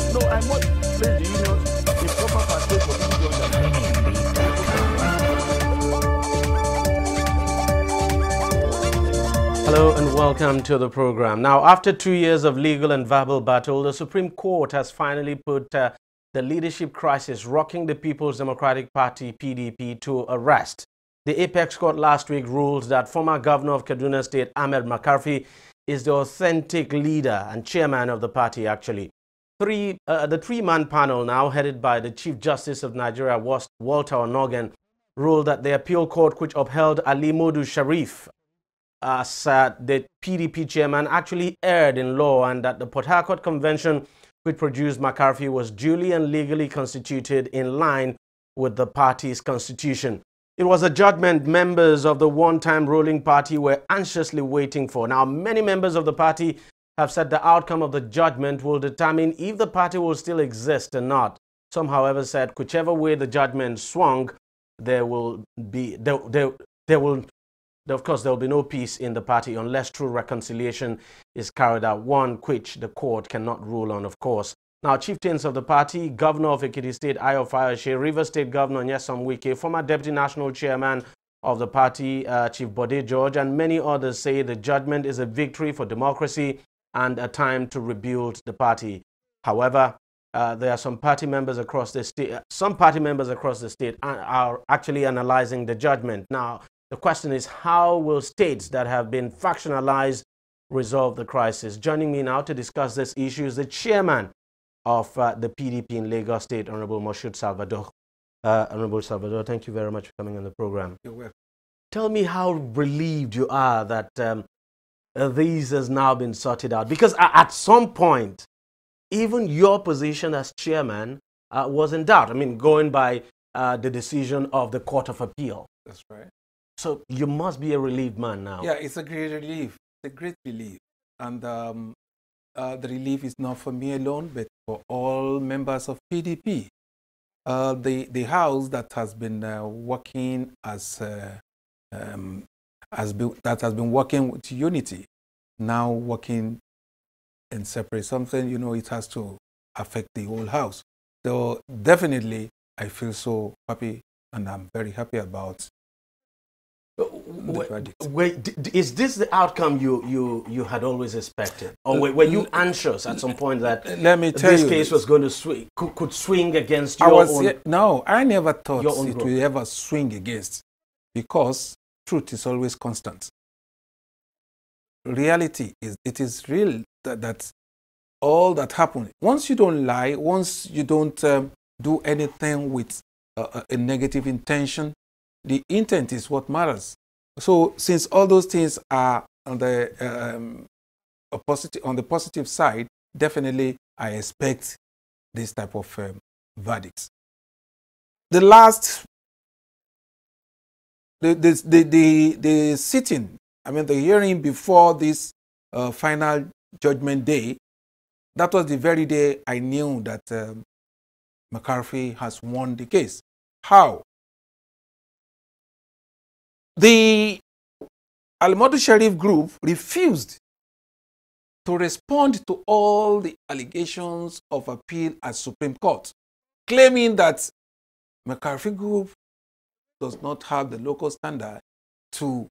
system. No, I must place the union in proper pathway for people to understand. Hello and welcome to the program. Now, after 2 years of legal and verbal battle, the Supreme Court has finally put the leadership crisis rocking the People's Democratic Party (PDP) to a rest. The Apex Court last week ruled that former Governor of Kaduna State, Ahmed McCarthy, is the authentic leader and chairman of the party, actually. The three-man panel, now headed by the Chief Justice of Nigeria, Walter Onogan, ruled that the appeal court, which upheld Ali Modu Sharif as the PDP chairman, actually erred in law, and that the Port Harcourt Convention, which produced McCarthy, was duly and legally constituted in line with the party's constitution. It was a judgment members of the one-time ruling party were anxiously waiting for. Now, many members of the party have said the outcome of the judgment will determine if the party will still exist or not. Some, however, said whichever way the judgment swung, there will be no peace in the party unless true reconciliation is carried out, one which the court cannot rule on, of course. Now, chieftains of the party, Governor of Ekiti State, Ayo Fayose, River State Governor Nyesom Wike, former Deputy National Chairman of the party, Chief Bode George, and many others say the judgment is a victory for democracy and a time to rebuild the party. However, there are some party members across the state. Some party members across the state are actually analyzing the judgment. Now, the question is, how will states that have been factionalized resolve the crisis? Joining me now to discuss this issue is the chairman of the PDP in Lagos State, Honorable Moshood Salvador. Honorable Salvador, thank you very much for coming on the program. You're welcome. Tell me how relieved you are that this has now been sorted out. Because at some point, even your position as chairman was in doubt. I mean, going by the decision of the Court of Appeal. That's right. So you must be a relieved man now. Yeah, it's a great relief. It's a great relief. And the relief is not for me alone, but for all members of PDP. The house that has been working that has been working with unity, now working in separate something, you know, it has to affect the whole house. So definitely, I feel so happy, and I'm very happy about. Wait, is this the outcome you had always expected, or were you anxious at some point that let me tell this you, case was going to swing, could swing against your own? No, I never thought it group would ever swing against, because truth is always constant. Reality is, it is real that all that happened. Once you don't lie, once you don't do anything with a negative intention, the intent is what matters. So since all those things are on the positive side, definitely I expect this type of verdicts. The sitting, I mean the hearing before this final judgment day, that was the very day I knew that McCarthy has won the case. How? The Al-Modu Sharif group refused to respond to all the allegations of appeal at Supreme Court, claiming that McCarthy group does not have the local standard to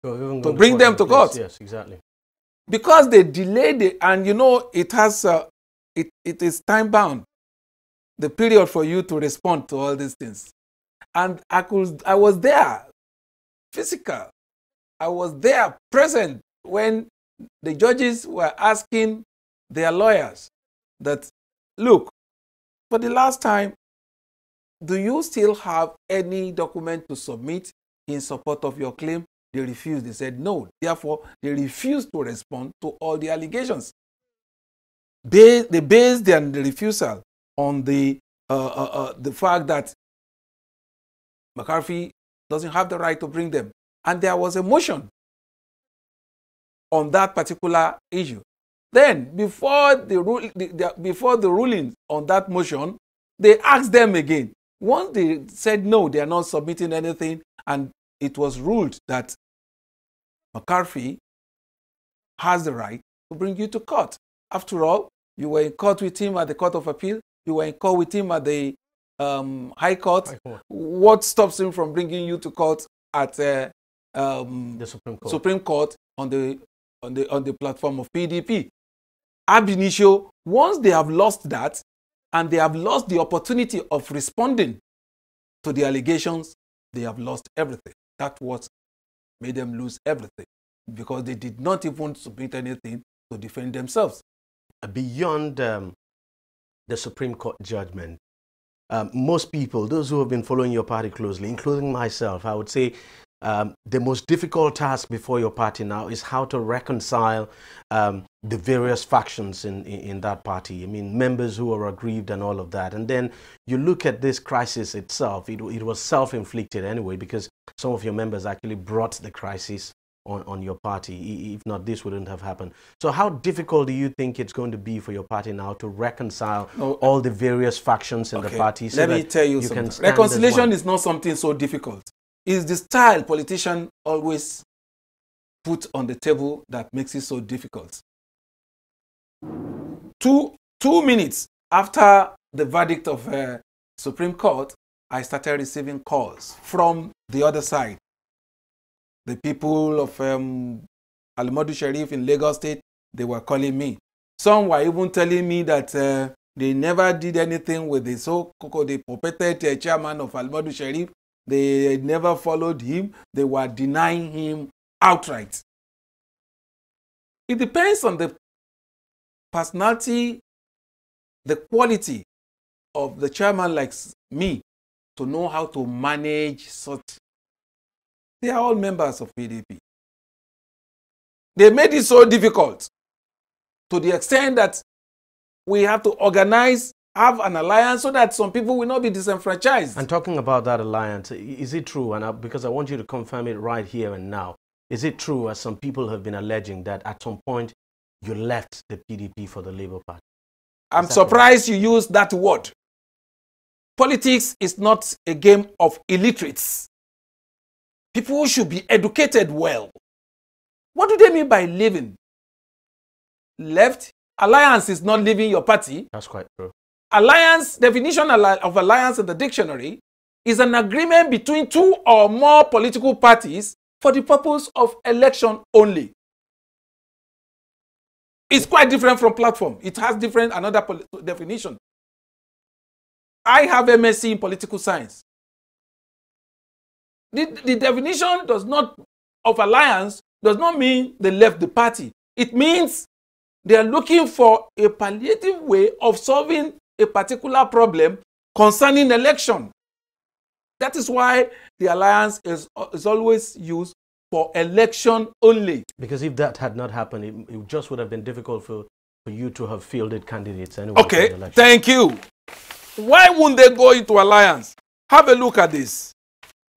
bring them to court. Yes, exactly. Because they delayed it, and you know, it is time bound, the period for you to respond to all these things. And I was there, physical. I was there, present, when the judges were asking their lawyers that, look, for the last time, do you still have any document to submit in support of your claim? They refused. They said no. Therefore, they refused to respond to all the allegations. They based their refusal on the fact that McCarthy doesn't have the right to bring them. And there was a motion on that particular issue. Then, before the ruling on that motion, they asked them again. Once they said no, they are not submitting anything, and it was ruled that McCarthy has the right to bring you to court. After all, You were in court with him at the Court of Appeal. You were in court with him at the High Court. What stops him from bringing you to court at the Supreme Court on the platform of PDP? Ab initio, once they have lost that, and they have lost the opportunity of responding to the allegations, they have lost everything. That's what made them lose everything, because they did not even submit anything to defend themselves. Beyond the Supreme Court judgment, most people, those who have been following your party closely, including myself, I would say the most difficult task before your party now is how to reconcile the various factions in that party. I mean, members who are aggrieved and all of that. And then you look at this crisis itself. It was self-inflicted anyway, because some of your members actually brought the crisis on your party. If not, this wouldn't have happened. So how difficult do you think it's going to be for your party now to reconcile all the various factions in the party? So let me tell you something. Reconciliation is not something so difficult. It's the style politicians always put on the table that makes it so difficult. Two minutes after the verdict of Supreme Court, I started receiving calls from the other side. The people of Al-Modu Sharif in Lagos State, they were calling me. Some were even telling me that they never did anything with the so-called purported chairman of Al-Modu Sharif. They never followed him. They were denying him outright. It depends on the personality, the quality of the chairman like me to know how to manage such. They are all members of PDP. They made it so difficult to the extent that we have to organize, have an alliance so that some people will not be disenfranchised. And talking about that alliance, is it true? And because I want you to confirm it right here and now, is it true, as some people have been alleging, that at some point you left the PDP for the Labour Party? I'm surprised you use that word. Politics is not a game of illiterates. People should be educated well. What do they mean by leaving? Left? Alliance is not leaving your party. That's quite true. Alliance, definition of alliance in the dictionary, is an agreement between two or more political parties for the purpose of election only. It's quite different from platform. It has another definition. I have MSc in political science. The definition of alliance does not mean they left the party. It means they are looking for a palliative way of solving a particular problem concerning election. That is why the alliance is always used for election only. Because if that had not happened, it just would have been difficult for you to have fielded candidates anyway. Okay, thank you. Why wouldn't they go into alliance? Have a look at this.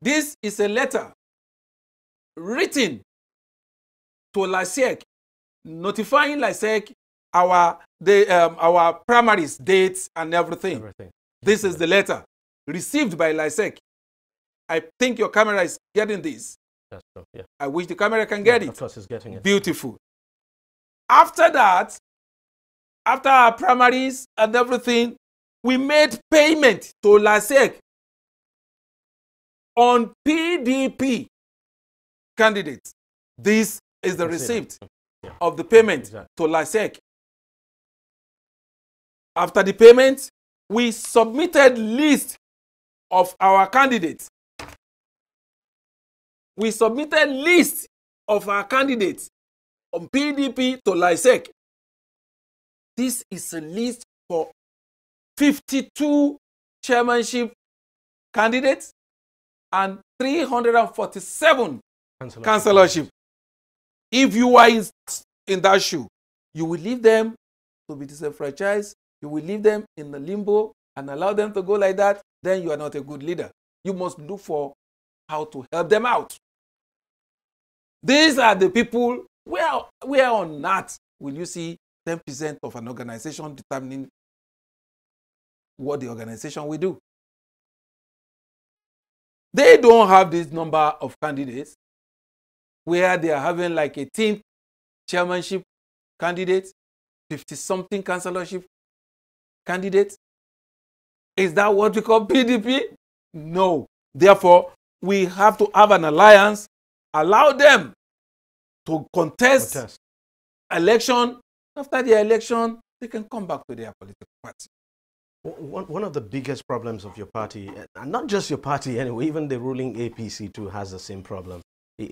This is a letter written to LASEC, notifying LASEC our primaries, dates, and everything. This is the letter received by LASEC. I think your camera is getting this. That's true, yeah. I wish the camera can get it. Of course, it's getting it. Beautiful. After that, after our primaries and everything, we made payment to LASEC on PDP candidates. This is the receipt of the payment to LASEC. After the payment, we submitted list of our candidates. We submitted list of our candidates on PDP to LASEC. This is a list for 52 chairmanship candidates and 347 councillorship. If you are in that shoe, you will leave them to be disenfranchised. You will leave them in the limbo and allow them to go like that. Then you are not a good leader. You must look for how to help them out. These are the people where on earth will you see 10% of an organization determining what the organization will do. They don't have this number of candidates where they are having like 18 chairmanship candidates 50-something councillorship candidates? Is that what we call PDP? No. Therefore, we have to have an alliance, allow them to contest election. After the election, they can come back to their political party. One of the biggest problems of your party, and not just your party anyway, even the ruling APC too has the same problem.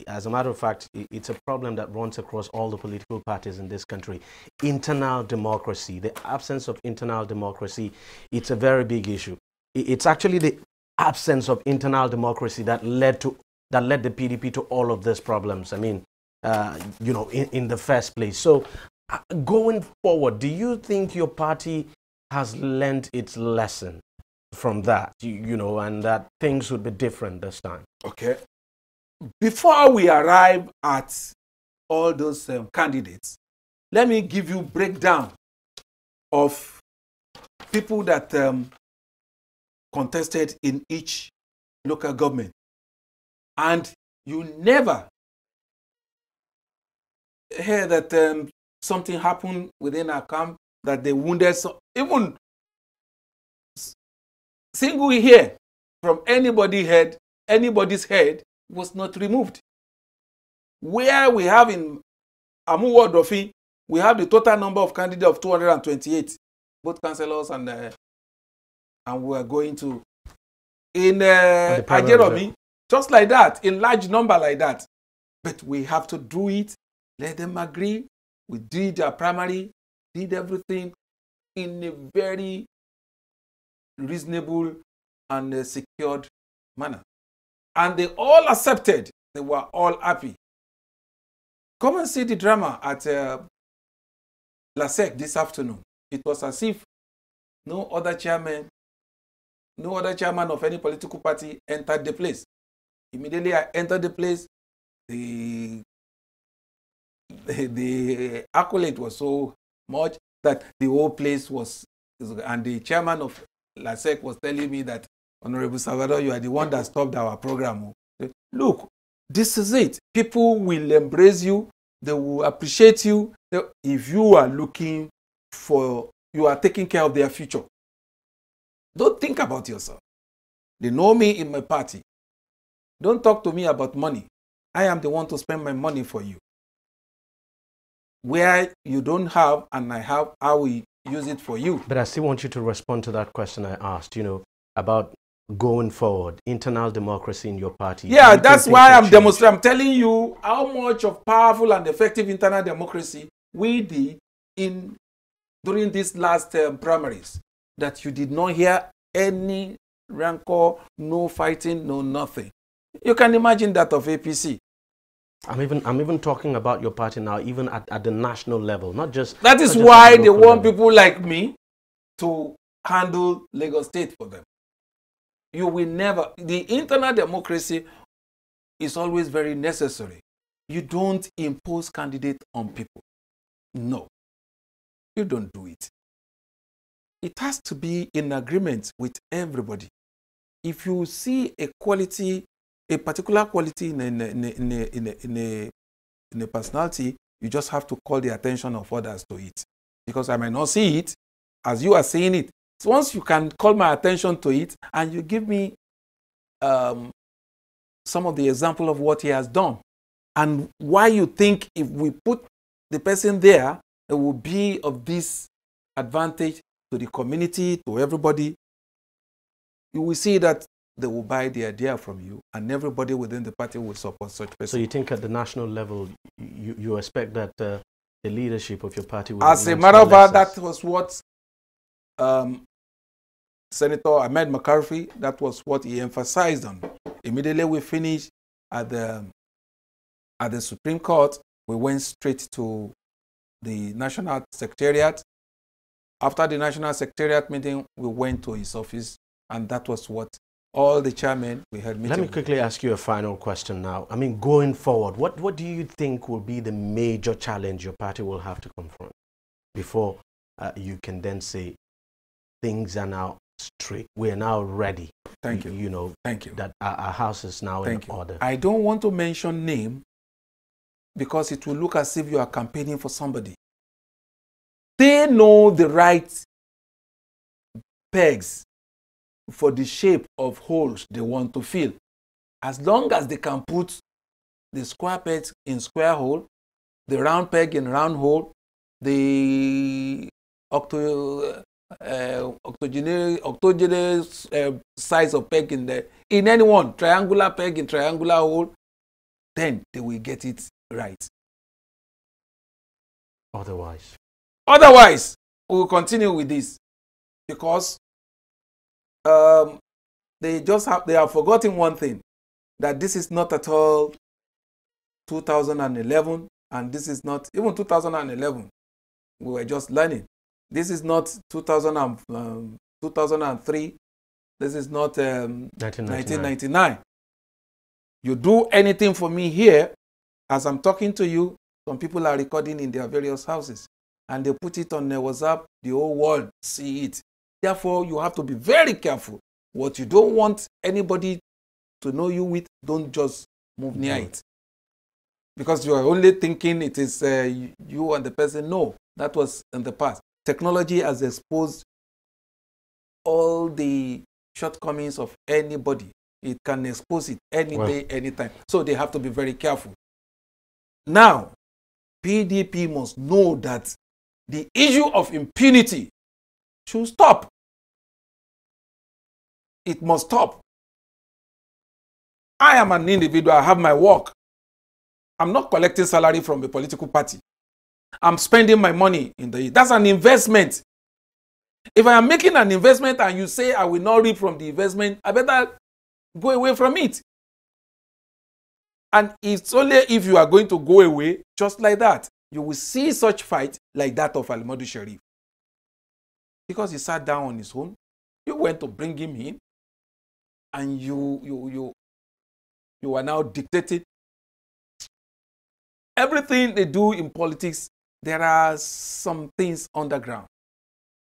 As a matter of fact, it's a problem that runs across all the political parties in this country. Internal democracy, the absence of internal democracy, it's a very big issue. It's actually the absence of internal democracy that led the PDP to all of these problems. I mean, you know, in the first place. So going forward, do you think your party has learned its lesson from that, you know, and that things would be different this time? Okay. Before we arrive at all those candidates, let me give you a breakdown of people that contested in each local government. And you never hear that something happened within our camp, that they wounded, even single hair from anybody's head was not removed. Where we have in Amuwo Dofi, we have the total number of candidates of 228, both councillors and we are going to in Ajeromi, just like that, in large number like that. But we have to do it, let them agree. We did our primary, did everything in a very reasonable and secured manner. And they all accepted. They were all happy. Come and see the drama at LASEC this afternoon. It was as if no other chairman of any political party entered the place. Immediately I entered the place, the accolade was so much that the whole place was, and the chairman of LASEC was telling me that, Honorable Salvador, you are the one that stopped our program. Look, this is it. People will embrace you. They will appreciate you. If you are looking for, you are taking care of their future. Don't think about yourself. They know me in my party. Don't talk to me about money. I am the one to spend my money for you. Where you don't have and I have, I will use it for you. But I still want you to respond to that question I asked, you know, about going forward, internal democracy in your party. Yeah, that's why I'm demonstrating. I'm telling you how much of powerful and effective internal democracy we did during these last primaries, that you did not hear any rancor, no fighting, no nothing. You can imagine that of APC. I'm even talking about your party now, even at the national level, not just. That is why they want people like me to handle Lagos State for them. You will never. The internal democracy is always very necessary. You don't impose candidates on people. No, you don't do it. It has to be in agreement with everybody. If you see a quality, a particular quality in a personality, you just have to call the attention of others to it. Because I might not see it as you are seeing it. So once you can call my attention to it and you give me some of the example of what he has done and why you think if we put the person there, it will be of this advantage to the community, to everybody, you will see that they will buy the idea from you and everybody within the party will support such person. So you think at the national level, you expect that the leadership of your party will... As a matter of fact, that was what Senator Ahmed McCarthy, that was what he emphasized on. Immediately we finished at the Supreme Court, we went straight to the National Secretariat. After the National Secretariat meeting, we went to his office, and that was what all the chairmen we had meeting. Let me quickly ask you a final question now. I mean, going forward, what do you think will be the major challenge your party will have to confront before you can then say things are now straight, we are now ready? Thank you. You know, thank you. That our house is now in order. I don't want to mention name because it will look as if you are campaigning for somebody. They know the right pegs for the shape of holes they want to fill. As long as they can put the square peg in square hole, the round peg in round hole, the octogenous size of peg in any one, triangular peg in triangular hole, then they will get it right. Otherwise, we will continue with this because they have forgotten one thing, that this is not at all 2011, and this is not even 2011. We were just learning. This is not 2003. This is not 1999. You do anything for me here, as I'm talking to you, some people are recording in their various houses, and they put it on their WhatsApp, the whole world see it. Therefore, you have to be very careful. What you don't want anybody to know you with, don't just move near it. Because you are only thinking it is you and the person. No, that was in the past. Technology has exposed all the shortcomings of anybody. It can expose it any day, anytime. So they have to be very careful. Now, PDP must know that the issue of impunity should stop. It must stop. I am an individual. I have my work. I'm not collecting salary from a political party. I'm spending my money in that's an investment. If I am making an investment and you say I will not reap from the investment, I better go away from it. And it's only if you are going to go away just like that, you will see such fight like that of Alimadu Sharif. Because he sat down on his own, you went to bring him in, and you are now dictating. Everything they do in politics, there are some things underground.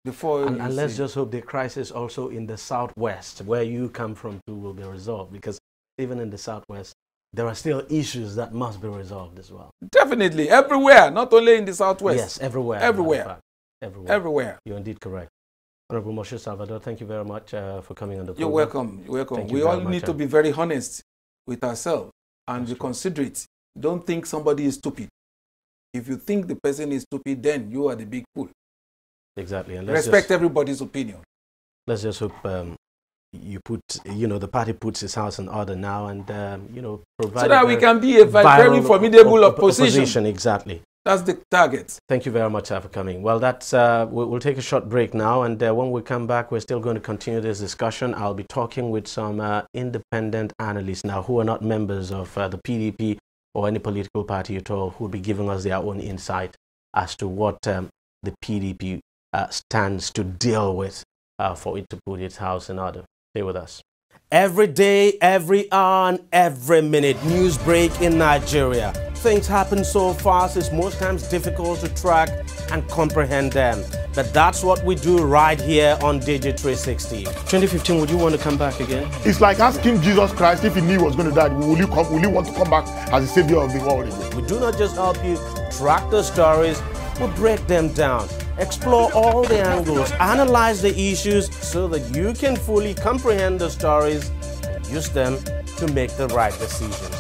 And let's just hope the crisis also in the Southwest, where you come from, too, will be resolved. Because even in the Southwest, there are still issues that must be resolved as well. Definitely, everywhere, not only in the Southwest. Yes, everywhere. Everywhere. Everywhere. You're indeed correct. Honorable Moshe Salvador, thank you very much for coming on the program. You're welcome. You're welcome. We all need to be very honest with ourselves and be considerate. Don't think somebody is stupid. If you think the person is stupid, then you are the big fool. Exactly. And respect everybody's opinion. Let's just hope the party puts its house in order now, and provide so that we can be a very formidable opposition. Exactly. That's the target. Thank you very much for coming. Well, that's we'll take a short break now, and when we come back, we're still going to continue this discussion. I'll be talking with some independent analysts now who are not members of the PDP or any political party at all, who will be giving us their own insight as to what the PDP stands to deal with for it to put its house in order. Stay with us. Every day, every hour, and every minute, news break in Nigeria. Things happen so fast, it's most times difficult to track and comprehend them. But that's what we do right here on DEJI360. 2015, would you want to come back again? It's like asking Jesus Christ, if he knew he was going to die, will you want to come back as the savior of the world again? We do not just help you track the stories, we break them down, explore all the angles, analyze the issues so that you can fully comprehend the stories and use them to make the right decisions.